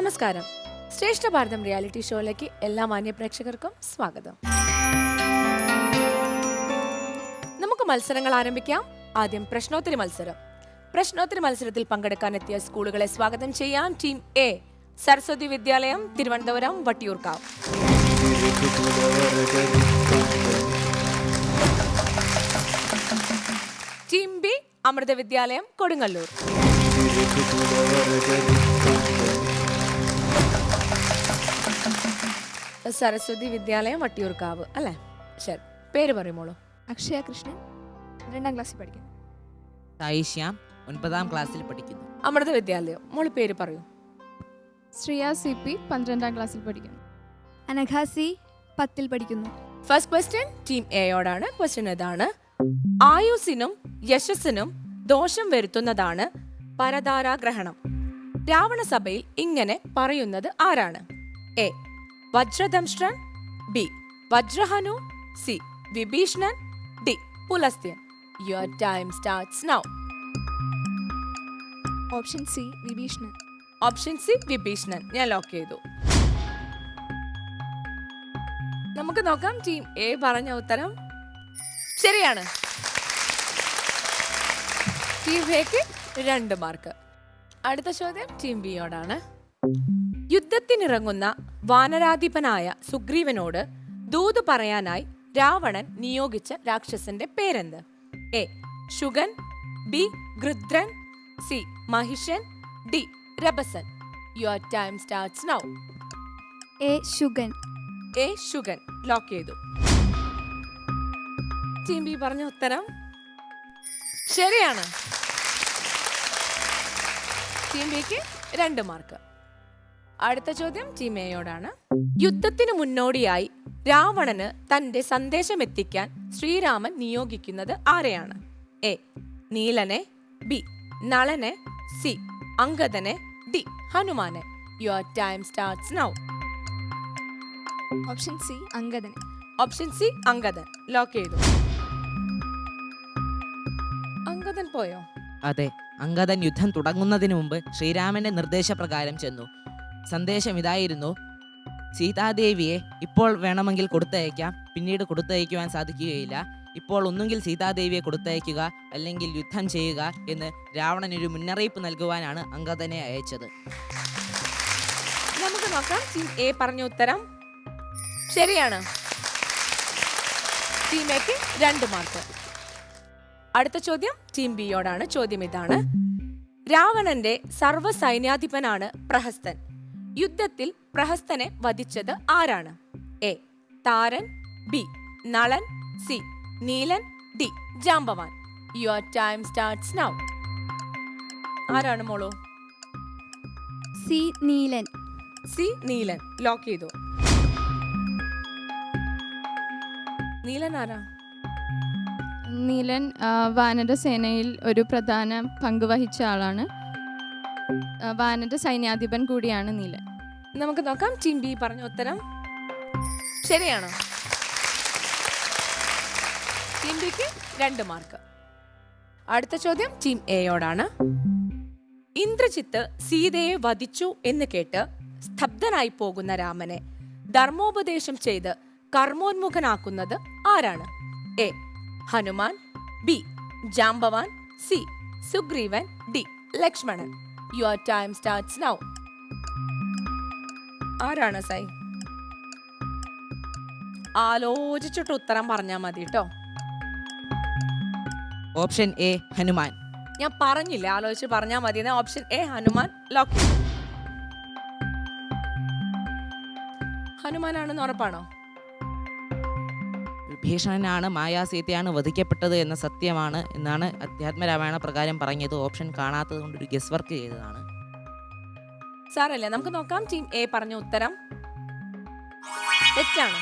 നമസ്കാരം. ശ്രേഷ്ഠ ഭാരതം റിയാലിറ്റി ഷോയിലേക്ക് എല്ലാ മാന്യ പ്രേക്ഷകർക്കും സ്വാഗതം. നമുക്ക് മത്സരങ്ങൾ ആരംഭിക്കാം. ആദ്യം പ്രശ്നോത്തരി മത്സരം. പ്രശ്നോത്തരി മത്സരത്തിൽ പങ്കെടുക്കാനെത്തിയ സ്കൂളുകളെ സ്വാഗതം ചെയ്യാം. ടീം എ സരസ്വതി വിദ്യാലയം, തിരുവനന്തപുരം വട്ടിയൂർക്കാവ്. ടീം ബി അമൃത വിദ്യാലയം, കൊടുങ്ങല്ലൂർ. സരസ്വതി വിദ്യാലയം വട്ടിയൂർക്കാവ് അല്ലേ? ശരി, പേര് പറയുമോളൂ. അക്ഷയ കൃഷ്ണൻ, 2ാം ക്ലാസ്സിൽ പഠിക്കുന്നു. സായിശ്യാം, 9ാം ക്ലാസ്സിൽ പഠിക്കുന്നു. അമൃത വിദ്യാലയം, മോള് പേര് പറയൂ. ശ്രിയ CP, 12ാം ക്ലാസ്സിൽ പഠിക്കുന്നു. അനഘാസി, 10ൽ പഠിക്കുന്നു. ഫസ്റ്റ് ക്വസ്റ്റ്യൻ ടീം എയോടാണ്. ക്വസ്റ്റ്യൻ ഇതാണ്: ആയുസ്സിനും യശസ്സിനും ദോഷം വരുത്തുന്നതാണ് പരതാരാഗ്രഹണം. രാവണസഭയിൽ ഇങ്ങനെ പറയുന്നത് ആരാണ്? എ വജ്രദംഷ്ട്രൻ, ബി വജ്രഹനു, സി വിഭീഷണൻ, ഡി പുലസ്ത്യൻ. Your time starts now. Option C വിഭീഷണൻ. ഓപ്ഷൻ സി വിഭീഷണൻ ഞാൻ ലോക്ക് ചെയ്തു. നമുക്ക് നോക്കാം. ടീം എ പറഞ്ഞ ഉത്തരം ശരിയാണ്. ടീം എക്ക് 2 മാർക്ക്. അടുത്ത ചോദ്യം ടീം ബിയോടാണ്. യുദ്ധത്തിനിറങ്ങുന്ന വാനരാധിപനായ സുഗ്രീവനോട് ദൂത് പറയാനായി രാവണൻ നിയോഗിച്ച രാക്ഷസന്റെ പേരെന്ത്? എ ശുഗൻ, ബി ഗൃദ്രൻ, സി മഹിഷൻ, ഡി രഭസൻ. Your time starts now. A ശുഗൻ. എ ശുഗൻ ലോക്ക് ചെയ്തു. ടീം ബി പറഞ്ഞ ഉത്തരം ശരിയാണ്. ടീം ബിക്ക് 2 മാർക്ക്. അടുത്ത ചോദ്യം ടീം എയോടാണ്. യുദ്ധത്തിന് മുന്നോടിയായി രാവണന് തന്റെ സന്ദേശം എത്തിക്കാൻ ശ്രീരാമൻ നിയോഗിക്കുന്നത് ആരെയാണ്? എ നീലനെ, ബി നളനെ, സി അംഗദനെ, ഡി ഹനുമാനെ. Your time starts now. Option C Angadan. Option C Angadan lock ചെയ്തു. അംഗദൻ പോയോ? അതെ, അംഗദൻ യുദ്ധം തുടങ്ങുന്നതിന് മുമ്പ് ശ്രീരാമന്റെ നിർദ്ദേശപ്രകാരം ചെന്നു. സന്ദേശം ഇതായിരുന്നു: സീതാദേവിയെ ഇപ്പോൾ വേണമെങ്കിൽ കൊടുത്തയക്കാം, പിന്നീട് കൊടുത്തയക്കുവാൻ സാധിക്കുകയില്ല. ഇപ്പോൾ ഒന്നുകിൽ സീതാദേവിയെ കൊടുത്തയക്കുക, അല്ലെങ്കിൽ യുദ്ധം ചെയ്യുക എന്ന് രാവണനൊരു മുന്നറിയിപ്പ് നൽകുവാനാണ് അംഗദനെ അയച്ചത്. നമുക്ക് നോക്കാം. ടീം എ പറഞ്ഞ ഉത്തരം ശരിയാണ്. ടീം എക്ക് 2 മാർക്ക്. അടുത്ത ചോദ്യം ടീം ബിയോടാണ്. ചോദ്യം ഇതാണ്: രാവണന്റെ സർവ്വസൈന്യാധിപനാണ് പ്രഹസ്തൻ. യുദ്ധത്തിൽ പ്രഹസ്തനെ വധിച്ചത് ആരാണ്? A Tharan, B Nalan, C Neelan, D Jambavan. Your time starts now. ആരാണ് മോളോ? C Neelan. C Neelan lock ചെയ്തു. നീലൻ ആരാ? നീലൻ വാനര സേനയിൽ ഒരു പ്രധാന പങ്ക് വഹിച്ച ആളാണ്. വാനര സൈന്യാധിപൻ കൂടിയാണ് നീലൻ. നമുക്ക് നോക്കാം. ടീം ബി പറഞ്ഞ ഉത്തരം ശരിയാണോ? ടീം ബിക്ക് 2 മാർക്ക്. അടുത്ത ചോദ്യം ടീം എയോടാണ്. ഇന്ദ്രജിത്ത് സീതയെ വധിച്ചു എന്ന് കേട്ട് സ്തബ്ധനായി പോകുന്ന രാമനെ ധർമ്മോപദേശം ചെയ്ത് കർമ്മോന്മുഖനാക്കുന്നത് ആരാണ്? A Hanuman, B Jambavan, C Sugreevan, D Lakshmanan. Your time starts now. ആരാണ് സൈ? ആലോചിച്ചിട്ട് ഉത്തരം പറഞ്ഞാൽ മതി കേട്ടോ. Option A Hanuman. ഞാൻ പറഞ്ഞില്ല ആലോചിച്ച് പറഞ്ഞാൽ മതി. ഓപ്ഷൻ എ ഹനുമാൻ ലോക്ക് ചെയ്തു. ഹനുമാനാണെന്ന് ഉറപ്പാണോ? വിഭീഷണനാണ് മായാസീതയാണ് വധിക്കപ്പെട്ടത് എന്ന സത്യമാണ് എന്നാണ് അധ്യാത്മരാമായണ പ്രകാരം പറഞ്ഞത്. ഓപ്ഷൻ കാണാത്തത് കൊണ്ട് ഒരു ഗസ് വർക്ക് ചെയ്തതാണ്. സാറല്ലേ, നമുക്ക് നോക്കാം. ടീം എ പറഞ്ഞ ഉത്തരം തെറ്റാണ്.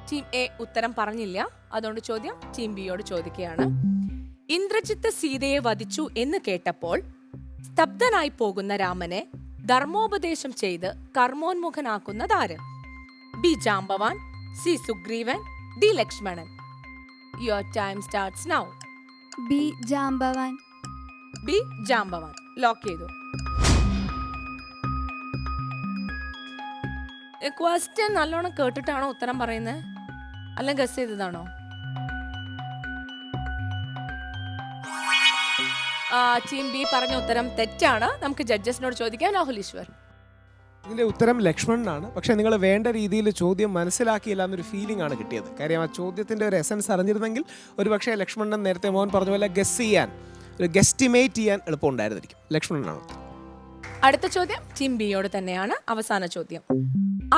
ടീം എ ഉത്തരം പറഞ്ഞില്ല. അതുകൊണ്ട് ചോദ്യം ടീം ബിയോട് ചോദിക്കുകയാണ്. ഇന്ദ്രജിത്ത് സീതയെ വധിച്ചു എന്ന് കേട്ടപ്പോൾ സ്തബ്ധനായി പോകുന്ന രാമനെ ധർമ്മോപദേശം ചെയ്ത് കർമ്മോന്മുഖനാക്കുന്നതാര്? B Jambavan, C Sugreevan, D Lakshmanan. Your time starts now. B ജാംബവാൻ. ബി ജാംബവാൻ ലോക്ക് ചെയ്തു. ക്വസ്റ്റ്യൻ നല്ലോണം കേട്ടിട്ടാണോ ഉത്തരം പറയുന്നത്, അല്ല ഗസ് ചെയ്തതാണോ? ടീം ബി പറഞ്ഞ ഉത്തരം തെറ്റാണ്. നമുക്ക് ജഡ്ജസിനോട് ചോദിക്കാം. രാഹുൽ ഈശ്വർ, ഇതിൻ്റെ ഉത്തരം ലക്ഷ്മണനാണ്. പക്ഷേ നിങ്ങൾ വേണ്ട രീതിയിൽ ചോദ്യം മനസ്സിലാക്കിയില്ല എന്നൊരു ഫീലിംഗ് ആണ് കിട്ടിയത്. കാര്യം ആ ചോദ്യത്തിൻ്റെ ഒരു എസൻസ് അറിഞ്ഞിരുന്നെങ്കിൽ ഒരു പക്ഷേ ലക്ഷ്മണൻ നേരത്തെ മോഹൻ പറഞ്ഞ പോലെ ഗസ് ചെയ്യാൻ, ഒരു ഗെസ്റ്റിമേറ്റ് ചെയ്യാൻ എളുപ്പമുണ്ടായിരുന്നിരിക്കും. ലക്ഷ്മണനാണ്. അടുത്ത ചോദ്യം ടീം ബിയോട് തന്നെയാണ്. അവസാന ചോദ്യം.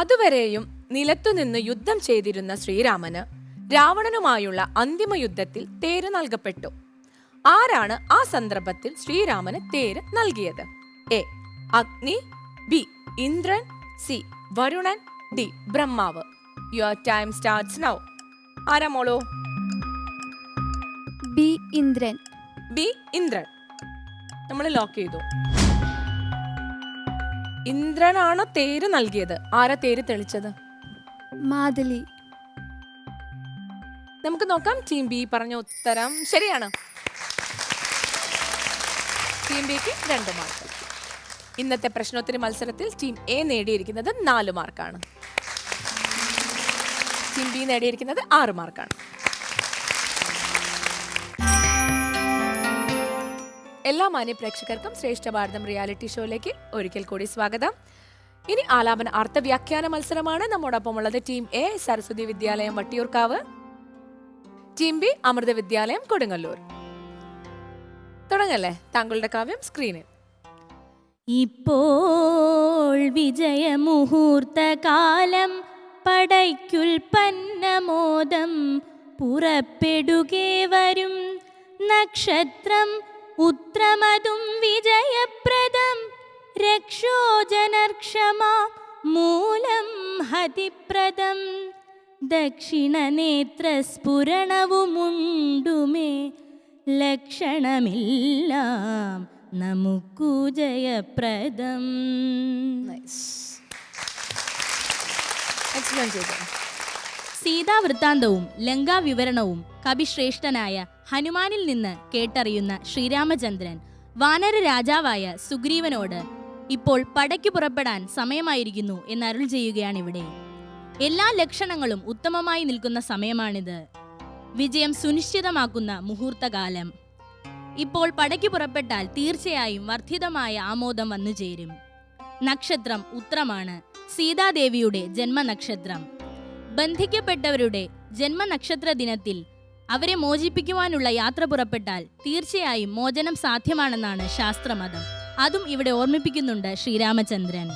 അതുവരെയും നിലത്തുനിന്ന് യുദ്ധം ചെയ്തിരുന്ന ശ്രീരാമന് രാവണനുമായുള്ള അന്തിമ യുദ്ധത്തിൽ തേര് നൽകപ്പെട്ടു. ആരാണ് ആ സന്ദർഭത്തിൽ ശ്രീരാമന് തേര് നൽകിയത്? A Agni, B Indran, C Varunan, D Brahmav. Your time starts now. ആരാ മോളോ? ബി ഇന്ദ്രൻ. ബി ഇന്ദ്രൻ. നമ്മൾ ലോക്ക് ചെയ്തു. ഇന്ദ്രനാണ് തേര് നൽകിയത്. ആരാ തേര് തെളിച്ചത്? മാതലി. നമുക്ക് നോക്കാം. ടീം ബി പറഞ്ഞ ഉത്തരം ശരിയാണ്. ടീം ബിക്ക് 2 മാർക്ക്. ഇന്നത്തെ പ്രശ്നോത്തരി മത്സരത്തിൽ ടീം എ നേടിയിരിക്കുന്നത് 4 മാർക്കാണ്. ടീം ബി നേടിയിരിക്കുന്നത് 6 മാർക്കാണ്. എല്ലാ മാന്യ പ്രേക്ഷകർക്കും ശ്രേഷ്ഠ ഭാരതം റിയാലിറ്റി ഷോയിലേക്ക് ഒരിക്കൽ കൂടി സ്വാഗതം. ഇനി ആലാപന അർത്ഥവ്യാഖ്യാന മത്സരമാണ്. നമ്മോടൊപ്പം ഉള്ളത് ടീം എ സരസ്വതി വിദ്യാലയം വട്ടിയൂർക്കാവ്, ടീം ബി അമൃത വിദ്യാലയം കൊടുങ്ങല്ലൂർ. തുടങ്ങല്ലേ? താങ്കളുടെ കാവ്യം സ്ക്രീനിൽ. ഇപ്പോൾ വിജയമുഹൂർത്തകാലം പടയ്ക്കുൽപ്പന്നമോദം പുറപ്പെടുകേ വരും നക്ഷത്രം ഉത്രമതും വിജയപ്രദം രക്ഷോജനർക്ഷമാ മൂലം ഹതിപ്രദം ദക്ഷിണനേത്രസ്ഫുരണവുമുണ്ടുമേ ലക്ഷണമെല്ലാം നമുക്കു ജയപ്രദം. സീതാവൃത്താന്തവും ലങ്കാവിവരണവും കവിശ്രേഷ്ഠനായ ഹനുമാനിൽ നിന്ന് കേട്ടറിയുന്ന ശ്രീരാമചന്ദ്രൻ വാനര രാജാവായ സുഗ്രീവനോട് ഇപ്പോൾ പടയ്ക്കു പുറപ്പെടാൻ സമയമായിരിക്കുന്നു എന്നരുൾ ചെയ്യുകയാണിവിടെ. എല്ലാ ലക്ഷണങ്ങളും ഉത്തമമായി നിൽക്കുന്ന സമയമാണിത്. വിജയം സുനിശ്ചിതമാക്കുന്ന മുഹൂർത്തകാലം. ഇപ്പോൾ പടയ്ക്കു പുറപ്പെട്ടാൽ തീർച്ചയായും വർദ്ധിതമായ ആമോദം വന്നുചേരും. നക്ഷത്രം ഉത്രമാണ്, സീതാദേവിയുടെ ജന്മനക്ഷത്രം. ബന്ധിക്കപ്പെട്ടവരുടെ ജന്മനക്ഷത്ര ദിനത്തിൽ അവരെ മോചിപ്പിക്കുവാനുള്ള യാത്ര പുറപ്പെട്ടാൽ തീർച്ചയായും മോചനം സാധ്യമാണെന്നാണ് ശാസ്ത്രമതം. അതും ഇവിടെ ഓർമ്മിപ്പിക്കുന്നുണ്ട് ശ്രീരാമചന്ദ്രൻ.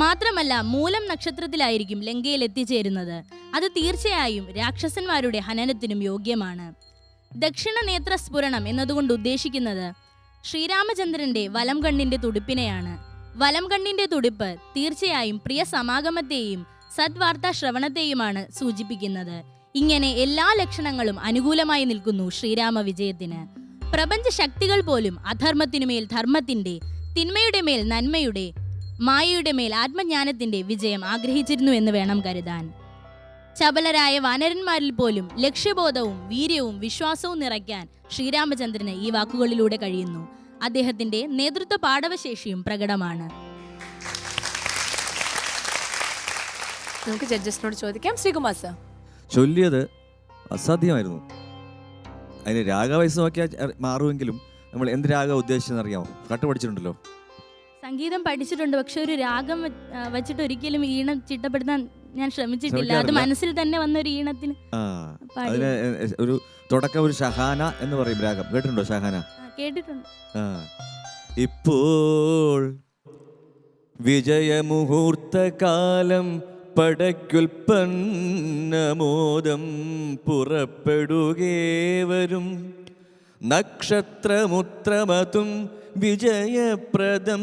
മാത്രമല്ല, മൂലം നക്ഷത്രത്തിലായിരിക്കും ലങ്കയിൽ എത്തിച്ചേരുന്നത്. അത് തീർച്ചയായും രാക്ഷസന്മാരുടെ ഹനനത്തിനും യോഗ്യമാണ്. ദക്ഷിണ നേത്രസ്ഫുരണം എന്നതുകൊണ്ട് ഉദ്ദേശിക്കുന്നത് ശ്രീരാമചന്ദ്രന്റെ വലം കണ്ണിന്റെ തുടിപ്പിനെയാണ്. വലം കണ്ണിന്റെ തുടിപ്പ് തീർച്ചയായും പ്രിയ സമാഗമത്തെയും സദ്വാർത്താ ശ്രവണത്തെയുമാണ് സൂചിപ്പിക്കുന്നത്. ഇങ്ങനെ എല്ലാ ലക്ഷണങ്ങളും അനുകൂലമായി നിൽക്കുന്നു ശ്രീരാമ വിജയത്തിന്. പ്രപഞ്ച ശക്തികൾ പോലും അധർമ്മത്തിനുമേൽ ധർമ്മത്തിന്റെ, തിന്മയുടെ മേൽ നന്മയുടെ, മായയുടെ മേൽ ആത്മജ്ഞാനത്തിന്റെ വിജയം ആഗ്രഹിച്ചിരുന്നു എന്ന് വേണം കരുതാൻ. ചപലരായ വാനരന്മാരിൽ പോലും ലക്ഷ്യബോധവും വീര്യവും വിശ്വാസവും നിറയ്ക്കാൻ ശ്രീരാമചന്ദ്രന് ഈ വാക്കുകളിലൂടെ കഴിയുന്നു. അദ്ദേഹത്തിന്റെ നേതൃത്വ പാടവശേഷിയും പ്രകടമാണ്. നമുക്ക് ജഡ്ജസിനോട് ചോദിക്കാം. ശ്രീകുമാർ സർ, ചൊല്ലിയത് അസാധ്യമായിരുന്നു. അതിന് രാഗവയസ്സ് നോക്കിയാൽ മാറുമെങ്കിലും നമ്മൾ എന്ത് രാഗം ഉദ്ദേശിച്ചെന്ന് അറിയാമോ? പാട്ട് പഠിച്ചിട്ടുണ്ടല്ലോ. സംഗീതം പഠിച്ചിട്ടുണ്ട്, പക്ഷെ ഒരു രാഗം വെച്ചിട്ട് ഒരിക്കലും ഈണം ചിട്ടപ്പെടുത്താൻ ഞാൻ ശ്രമിച്ചിട്ടില്ല. അത് മനസ്സിൽ തന്നെ വന്ന ഒരു ഈണത്തിന് അതിന് ഒരു തുടക്കം ഒരു ഷഹാന എന്ന് പറയും രാഗം. കേട്ടിട്ടുണ്ടോ ഷഹാന? കേട്ടിട്ടുണ്ട്. ഇപ്പോൾ വിജയമുഹൂർത്തകാലം പടയ്ക്കുൽപ്പന്നമോദം പുറപ്പെടുകേ വരും നക്ഷത്രമുത്രമതും വിജയപ്രദം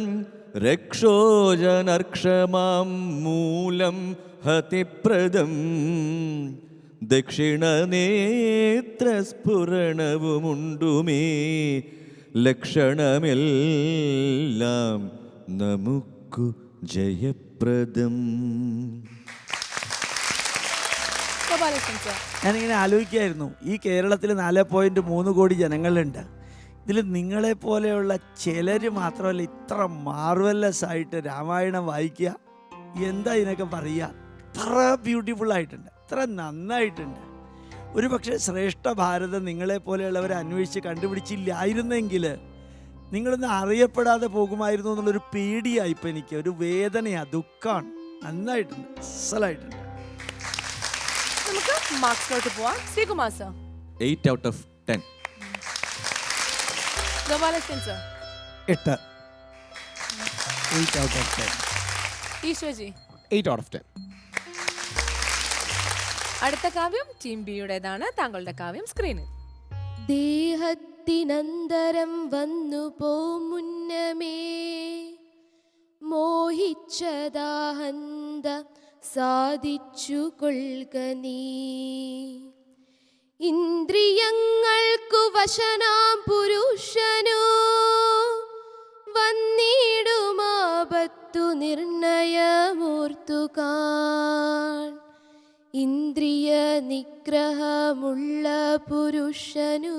രക്ഷോജനർക്ഷമാം മൂലം ഹതിപ്രദം ദക്ഷിണനേത്രസ്ഫുരണവുമുണ്ടുമേ ലക്ഷണമെല്ലാം നമുക്കു ജയപ്രദം. ഞാനിങ്ങനെ ആലോചിക്കുകയായിരുന്നു, ഈ കേരളത്തിൽ 4.3 കോടി ജനങ്ങളുണ്ട്. ഇതിൽ നിങ്ങളെപ്പോലെയുള്ള ചിലർ മാത്രമല്ല ഇത്ര മാർവലസ് ആയിട്ട് രാമായണം വായിക്കുക. എന്താ ഇതിനൊക്കെ പറയുക, അത്ര ബ്യൂട്ടിഫുൾ ആയിട്ടുണ്ട്, അത്ര നന്നായിട്ടുണ്ട്. ഒരു പക്ഷേ ശ്രേഷ്ഠ ഭാരതം നിങ്ങളെപ്പോലെയുള്ളവരെ അന്വേഷിച്ച് കണ്ടുപിടിച്ചില്ലായിരുന്നെങ്കിൽ നിങ്ങളൊന്ന് അറിയപ്പെടാതെ പോകുമായിരുന്നു എന്നുള്ളൊരു പേടിയായി. ഇപ്പം എനിക്ക് ഒരു വേദനയാണ്, ദുഃഖമാണ്. നന്നായിട്ടുണ്ട്, അസലായിട്ടുണ്ട്. നമുക്ക് മാർക്സിലോട്ട് പോവാം. Sreekumar sir. 8 out of 10. Gopalakrishnan sir. 8 out of 10. ഈശ്വജി. 8 out of 10. അടുത്ത കാവ്യം ടീം ബിയുടേതാണ്. താങ്കളുടെ കാവ്യം സ്ക്രീനിൽ. ദേഹത്തിനന്തരം വന്നു പോ മുന്നമേ മോഹിച്ചതാഹന്ത സാധിച്ചു കൊള്ളുക നീ. ഇന്ദ്രിയങ്ങൾക്കു വശനാം പുരുഷനു വന്നിടുമാപത്തു നിർണയമോർത്തുകാൺ. ഇന്ദ്രിയ നിഗ്രഹമുള്ള പുരുഷനു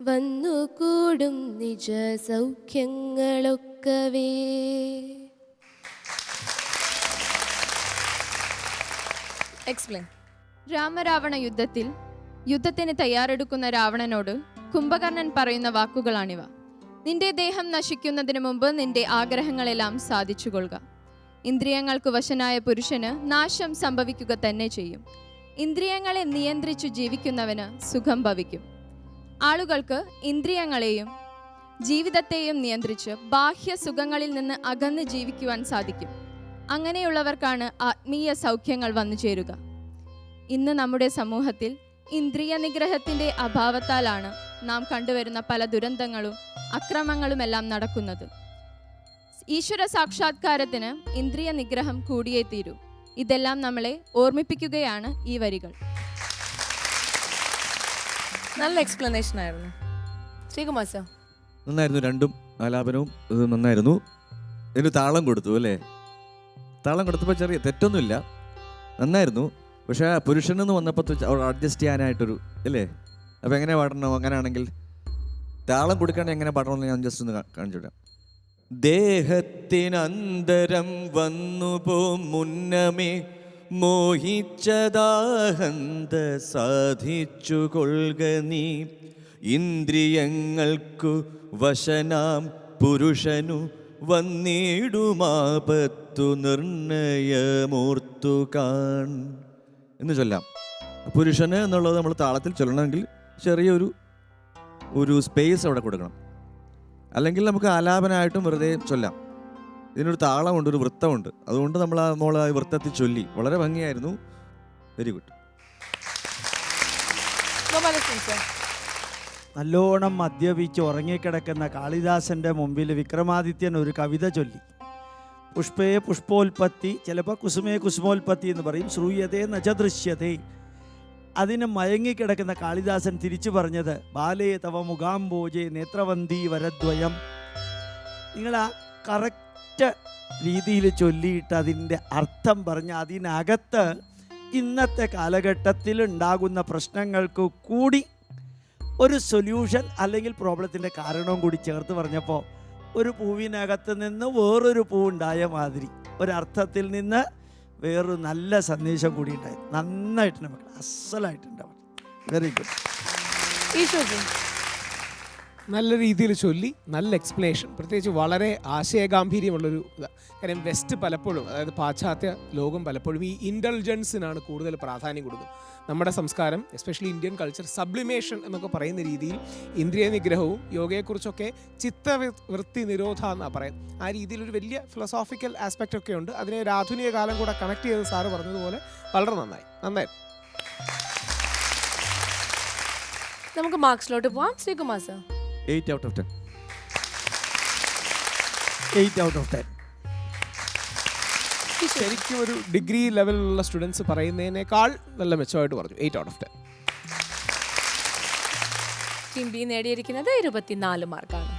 വന്നുകൂടും നിജ സൗഖ്യങ്ങളൊക്കവേ. എക്സ്പ്ലെയിൻ. രാമരാവണ യുദ്ധത്തിൽ യുദ്ധത്തിന് തയ്യാറെടുക്കുന്ന രാവണനോട് കുംഭകർണൻ പറയുന്ന വാക്കുകളാണിവ. നിന്റെ ദേഹം നശിക്കുന്നതിന് മുമ്പ് നിന്റെ ആഗ്രഹങ്ങളെല്ലാം സാധിച്ചു കൊള്ളുക. ഇന്ദ്രിയങ്ങൾക്ക് വശനായ പുരുഷന് നാശം സംഭവിക്കുക തന്നെ ചെയ്യും. ഇന്ദ്രിയങ്ങളെ നിയന്ത്രിച്ചു ജീവിക്കുന്നവന് സുഖം ഭവിക്കും. ആളുകൾക്ക് ഇന്ദ്രിയങ്ങളെയും ജീവിതത്തെയും നിയന്ത്രിച്ച് ബാഹ്യ സുഖങ്ങളിൽ നിന്ന് അകന്ന് ജീവിക്കുവാൻ സാധിക്കും. അങ്ങനെയുള്ളവർക്കാണ് ആത്മീയ സൗഖ്യങ്ങൾ വന്നു ചേരുക. ഇന്ന് നമ്മുടെ സമൂഹത്തിൽ ഇന്ദ്രിയ നിഗ്രഹത്തിൻ്റെ അഭാവത്താലാണ് നാം കണ്ടുവരുന്ന പല ദുരന്തങ്ങളും അക്രമങ്ങളുമെല്ലാം നടക്കുന്നത്. ഈശ്വര സാക്ഷാത്കാരത്തിന് ഇന്ദ്രിയ നിഗ്രഹം കൂടിയേ തീരൂ. ഇതെല്ലാം നമ്മളെ ഓർമ്മിപ്പിക്കുകയാണ് ഈ വരികൾ. നല്ല എക്സ്പ്ലനേഷൻ ആയിരുന്നു. ശ്രീകുമാർ സർ. നന്നായിരുന്നു, രണ്ടും ആലാപനവും ഇത് നന്നായിരുന്നു. ഇതിന് താളം കൊടുത്തു അല്ലേ? താളം കൊടുത്തപ്പോൾ ചെറിയ തെറ്റൊന്നുമില്ല, നന്നായിരുന്നു. പക്ഷേ ആ പുരുഷനെന്ന് വന്നപ്പോൾ അഡ്ജസ്റ്റ് ചെയ്യാനായിട്ടൊരു അല്ലേ? അപ്പോൾ എങ്ങനെ പാടണം? അങ്ങനെയാണെങ്കിൽ താളം കൊടുക്കാണ്ട് എങ്ങനെ പാടണമെന്ന് ഞാൻ ജസ്റ്റ് ഒന്ന് കാണിച്ചു വിടാം. ദേഹത്തിനന്തരം വന്നു പോ മുന്നമേ മോഹിച്ചതാഹന്ത സാധിച്ചു കൊള്ളുക നീ. ഇന്ദ്രിയങ്ങൾക്കു വശനാം പുരുഷനു വന്നിടുമാപത്തു നിർണയമോർത്തു കാൺ എന്ന് ചൊല്ലാം. പുരുഷന് എന്നുള്ളത് നമ്മൾ താളത്തിൽ ചൊല്ലണമെങ്കിൽ ചെറിയൊരു സ്പേസ് അവിടെ കൊടുക്കണം. അല്ലെങ്കിൽ നമുക്ക് ആലാപനമായിട്ടും വെറുതെ ചൊല്ലാം. ഇതിനൊരു താളമുണ്ട്, ഒരു വൃത്തമുണ്ട്. അതുകൊണ്ട് നമ്മൾ ആ വൃത്തത്തിൽ ചൊല്ലി. വളരെ ഭംഗിയായിരുന്നു. Very good. ഗോപാലകൃഷ്ണൻ സർ. നല്ലോണം മദ്യപിച്ച് ഉറങ്ങിക്കിടക്കുന്ന കാളിദാസൻ്റെ മുമ്പിൽ വിക്രമാദിത്യൻ ഒരു കവിത ചൊല്ലി. പുഷ്പേ പുഷ്പോൽപത്തി, ചിലപ്പോൾ കുസുമേ കുസുമോൽപത്തി എന്ന് പറയും. ശ്രൂയതേ നച ദൃശ്യതേ. അതിന് മയങ്ങിക്കിടക്കുന്ന കാളിദാസൻ തിരിച്ചു പറഞ്ഞത് ബാലേ തവ മുഖാംബോജേ നേത്രവന്തി വരദ്വയം. നിങ്ങൾ ആ കറക്റ്റ് രീതിയിൽ ചൊല്ലിയിട്ട് അതിൻ്റെ അർത്ഥം പറഞ്ഞ് അതിനകത്ത് ഇന്നത്തെ കാലഘട്ടത്തിൽ ഉണ്ടാകുന്ന പ്രശ്നങ്ങൾക്ക് കൂടി ഒരു സൊല്യൂഷൻ അല്ലെങ്കിൽ പ്രോബ്ലത്തിൻ്റെ കാരണവും കൂടി ചേർത്ത് പറഞ്ഞപ്പോൾ ഒരു പൂവിനകത്ത് നിന്ന് വേറൊരു പൂവുണ്ടായ മാതിരി ഒരർത്ഥത്തിൽ നിന്ന് വേറൊരു നല്ല സന്ദേശം കൂടി ഉണ്ടായി. നന്നായിട്ടുണ്ട് മക്കൾ, അസലായിട്ടുണ്ടാവും. Very good. ഈശ്വജി. നല്ല രീതിയിൽ ചൊല്ലി, നല്ല എക്സ്പ്ലനേഷൻ, പ്രത്യേകിച്ച് വളരെ ആശയഗാംഭീര്യമുള്ളൊരു ഇതാണ്. കാര്യം വെസ്റ്റ് പലപ്പോഴും, അതായത് പാശ്ചാത്യ ലോകം പലപ്പോഴും ഈ ഇൻ്റലിജൻസിനാണ് കൂടുതൽ പ്രാധാന്യം കൊടുക്കുന്നത്. നമ്മുടെ സംസ്കാരം, എസ്പെഷ്യലി ഇന്ത്യൻ കൾച്ചർ, സബ്ലിമേഷൻ എന്നൊക്കെ പറയുന്ന രീതിയിൽ ഇന്ദ്രിയ നിഗ്രഹവും യോഗയെക്കുറിച്ചൊക്കെ ചിത്തവൃത്തി നിരോധ എന്നാണ് പറയുന്നത്. ആ രീതിയിലൊരു വലിയ ഫിലോസോഫിക്കൽ ആസ്പെക്റ്റ് ഒക്കെ ഉണ്ട്. അതിനെ ഒരു ആധുനിക കാലം കൂടെ കണക്ട് ചെയ്ത് സാറ് പറഞ്ഞതുപോലെ വളരെ നന്നായി. നമുക്ക് മാർക്സിലോട്ട് പോവാം. Sreekumar sir. 8 out of 10. 8 out of 10. ശരിക്കും ഒരു ഡിഗ്രി ലെവലിലുള്ള സ്റ്റുഡൻസ് പറയുന്നതിനേക്കാൾ നല്ല മെച്ചമായിട്ട് പറഞ്ഞു. 8 out of 10. ടീം ബി നേടിയിരിക്കുന്നത് 24 മാർക്കാണ്.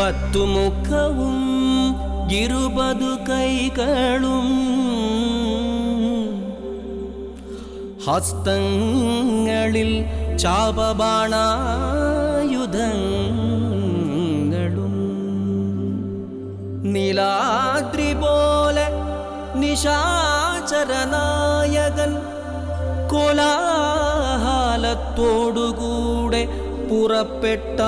10 മുഖവും 20 കൈകളും ഹസ്തങ്ങളിൽ ചാപബാണായുധങ്ങളും നീലാദ്രി പോലെ നിശാചരനായകൻ കോലാഹലത്തോടുകൂടെ പുറപ്പെട്ട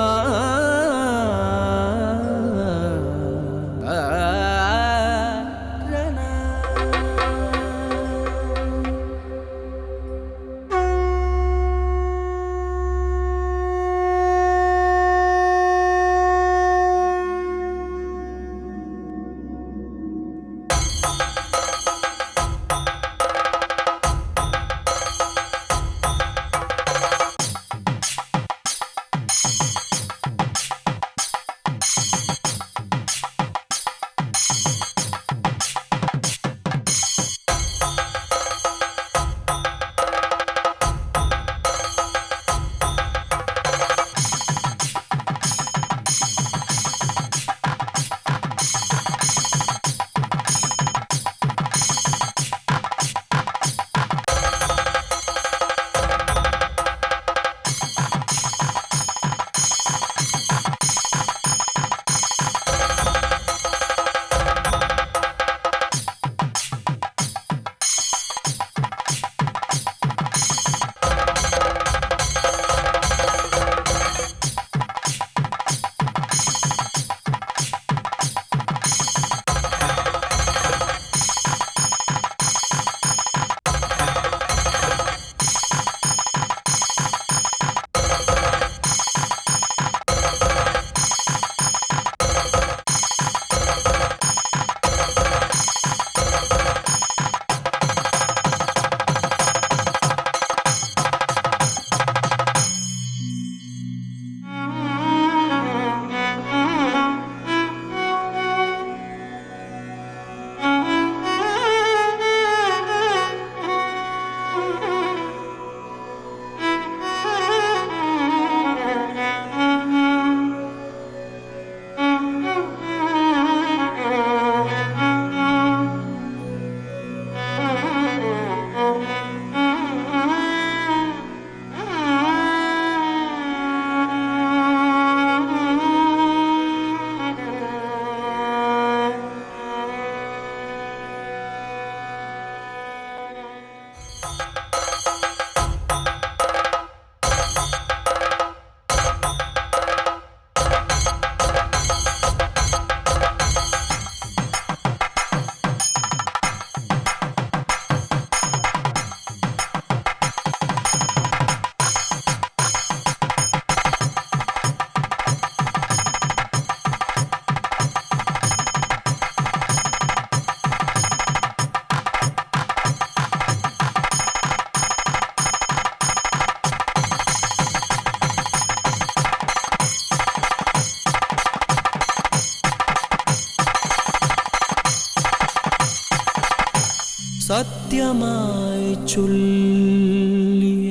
സത്യമായി ചൊല്ലിയ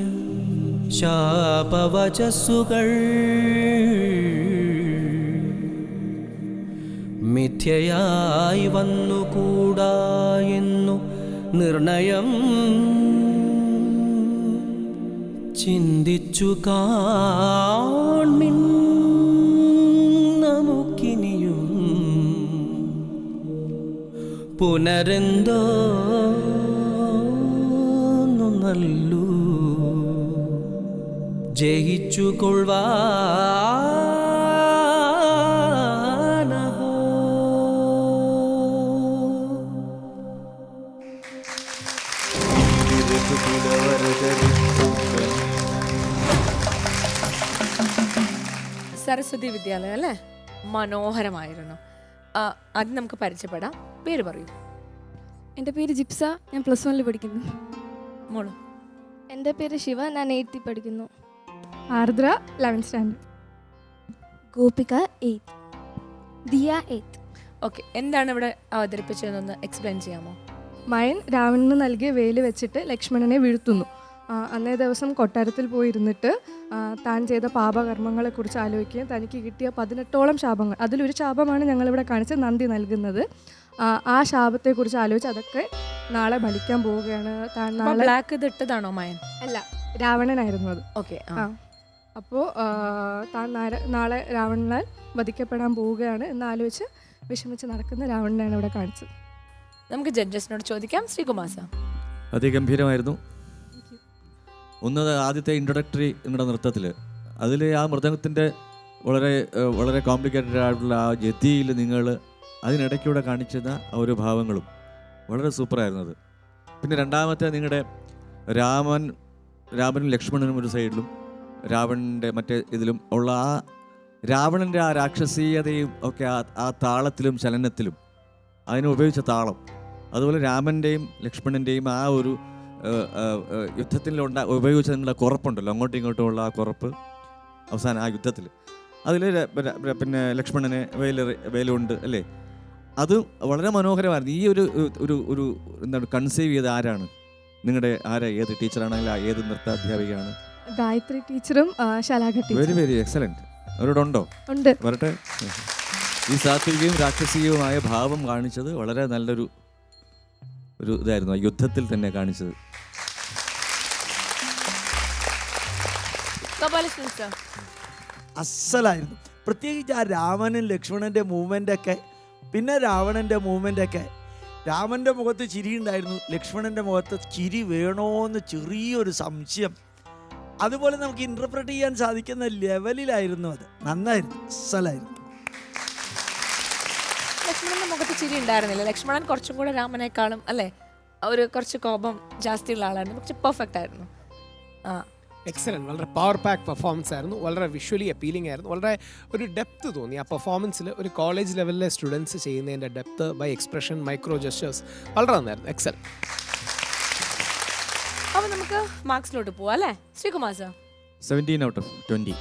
ശാപവചസ്സുകൾ മിഥ്യയായി വന്നുകൂടാ എന്നു നിർണയം ചിന്തിച്ചു കാൺമിൻ നമുക്കിനിയും പുനരെന്തോ നല്ലു ജയിച്ചു കൊള്ളുവാനഹോ. സരസ്വതി വിദ്യാലയം അല്ലേ? മനോഹരമായിരുന്നു. അത് നമുക്ക് പരിചയപ്പെടാം. പേര് പറയൂ. എൻ്റെ പേര് ജിപ്സ, ഞാൻ +1 പഠിക്കുന്നു. മോള്? എൻ്റെ പേര് ശിവ, ഞാൻ 8th പഠിക്കുന്നു. ആർദ്ര 11th standard. Gopika 8th. Diya 8th. Okay, എന്താണ് ഇവിടെ അവതരിപ്പിച്ചതെന്നൊന്ന് എക്സ്പ്ലെയിൻ ചെയ്യാമോ? മയൻ രാവണന് നൽകിയ വേല് വെച്ചിട്ട് ലക്ഷ്മണനെ വീഴ്ത്തുന്നു. അന്നേ ദിവസം കൊട്ടാരത്തിൽ പോയിരുന്നിട്ട് താൻ ചെയ്ത പാപകർമ്മങ്ങളെക്കുറിച്ച് ആലോചിക്കുകയും തനിക്ക് കിട്ടിയ 18ഓളം ശാപങ്ങൾ, അതിലൊരു ശാപമാണ് ഞങ്ങളിവിടെ കാണിച്ച് നന്ദി നൽകുന്നത്. ആ ശാപത്തെക്കുറിച്ച് ആലോചിച്ച് അതൊക്കെ നാളെ ഫലിക്കാൻ പോവുകയാണ്. താൻ നാളെ ബ്ലാക്ക് ഇത് ഇട്ടതാണോ മായൻ? അല്ല, രാവണനായിരുന്നു അത്. ഓക്കെ. അപ്പോൾ താൻ നാളെ രാവണനാൽ വധിക്കപ്പെടാൻ പോവുകയാണ് എന്നാലോചിച്ച് വിഷമിച്ച് നടക്കുന്ന രാവണനാണ് ഇവിടെ കാണിച്ചത്. നമുക്ക് ജഡ്ജസിനോട് ചോദിക്കാം. ശ്രീകുമാർ സാർ. അതിഗംഭീരമായിരുന്നു. ആദ്യത്തെ ഇൻട്രൊഡക്ടറി നിങ്ങളുടെ നൃത്തത്തിൽ അതിൽ ആ മൃദംഗത്തിൻ്റെ വളരെ കോംപ്ലിക്കേറ്റഡ് ആയിട്ടുള്ള ആ ജതിയിൽ നിങ്ങൾ അതിനിടയ്ക്കൂടെ കാണിച്ചിരുന്ന ആ ഒരു ഭാവങ്ങളും വളരെ സൂപ്പറായിരുന്നു അത്. പിന്നെ രണ്ടാമത്തെ നിങ്ങളുടെ രാമനും ലക്ഷ്മണനും ഒരു സൈഡിലും രാവണൻ്റെ മറ്റേ ഇതിലും ഉള്ള ആ രാവണൻ്റെ ആ രാക്ഷസീയതയും ഒക്കെ ആ താളത്തിലും ചലനത്തിലും അതിന് ഉപയോഗിച്ച താളം, അതുപോലെ രാമൻ്റെയും ലക്ഷ്മണൻ്റെയും ആ ഒരു യുദ്ധത്തിൽ ഉപയോഗിച്ച നിങ്ങളുടെ കുറപ്പുണ്ടല്ലോ, അങ്ങോട്ടും ഇങ്ങോട്ടുമുള്ള ആ കുറപ്പ് അവസാനം ആ യുദ്ധത്തിൽ അതിൽ പിന്നെ ലക്ഷ്മണനെ വേലുണ്ട് അല്ലേ, അത് വളരെ മനോഹരമായിരുന്നു. ഈ ഒരു എന്താണ് കൺസീവ് ചെയ്ത് ആരാണ് നിങ്ങളുടെ ഏത് ടീച്ചറാണെങ്കിൽ ഏത് നൃത്താധ്യാപികയാണ്? ഗായത്രി ടീച്ചറും ശലാഘ ടീച്ചറും. Very very excellent. അവരോടുണ്ടോ? ഉണ്ട്. വരട്ടെ. ഈ സാത്വികവും രാക്ഷസികവുമായ ഭാവം കാണിച്ചത് വളരെ നല്ലൊരു ഇതായിരുന്നു, ആ യുദ്ധത്തിൽ തന്നെ കാണിച്ചത്. അസലായിരുന്നു. പ്രത്യേകിച്ച് ആ രാമനും ലക്ഷ്മണൻ്റെ മൂവ്മെൻ്റൊക്കെ, പിന്നെ രാവണൻ്റെ മൂവ്മെൻ്റൊക്കെ. രാമൻ്റെ മുഖത്ത് ചിരി ഉണ്ടായിരുന്നു, ലക്ഷ്മണൻ്റെ മുഖത്ത് ചിരി വേണോന്ന് ചെറിയൊരു സംശയം. അതുപോലെ നമുക്ക് ഇൻ്റർപ്രറ്റ് ചെയ്യാൻ സാധിക്കുന്ന ലെവലിലായിരുന്നു അത്. നന്നായിരുന്നു, അസലായിരുന്നു. ലക്ഷ്മണന്റെ മുഖത്ത് ചിരി ഉണ്ടായിരുന്നില്ല. ലക്ഷ്മണൻ കുറച്ചും കൂടെ രാമനേക്കാളും അല്ലേ ഒരു കുറച്ച് കോപം ജാസ്തിയുള്ള ആളായിരുന്നു. പക്ഷെ പെർഫെക്റ്റ് ആയിരുന്നു. എക്സലൻറ്റ്. വളരെ പവർ പാക്ക് പെർഫോമൻസ് ആയിരുന്നു. വളരെ വിഷ്വലി അപ്പീലിംഗ് ആയിരുന്നു. വളരെ ഒരു ഡെപ്ത് തോന്നി ആ പെർഫോമൻസിൽ. ഒരു കോളേജ് ലെവലിലെ സ്റ്റുഡൻസ് ചെയ്യുന്നതിൻ്റെ depth by expression, micro gestures വളരെ നന്നായിരുന്നു. എക്സലൻറ്റ്. അപ്പൊ നമുക്ക് മാർക്സിലോട്ട് പോവാം അല്ലേ Sreekumar sir? 17 out of 20.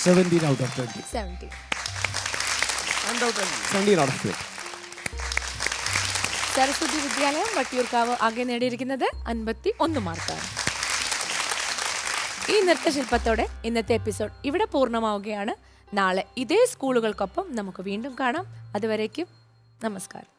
17 out of 20. 17. 17 out of 20. Saraswati വിദ്യാലയം വട്ടിയൂർക്കാവ് ആകെ നേടിയിരിക്കുന്നത് 51 മാർക്കാണ്. ഈ നൃത്തശില്പത്തോടെ ഇന്നത്തെ എപ്പിസോഡ് ഇവിടെ പൂർണ്ണമാവുകയാണ്. നാളെ ഇതേ സ്കൂളുകൾക്കൊപ്പം നമുക്ക് വീണ്ടും കാണാം. അതുവരേക്കും നമസ്കാരം.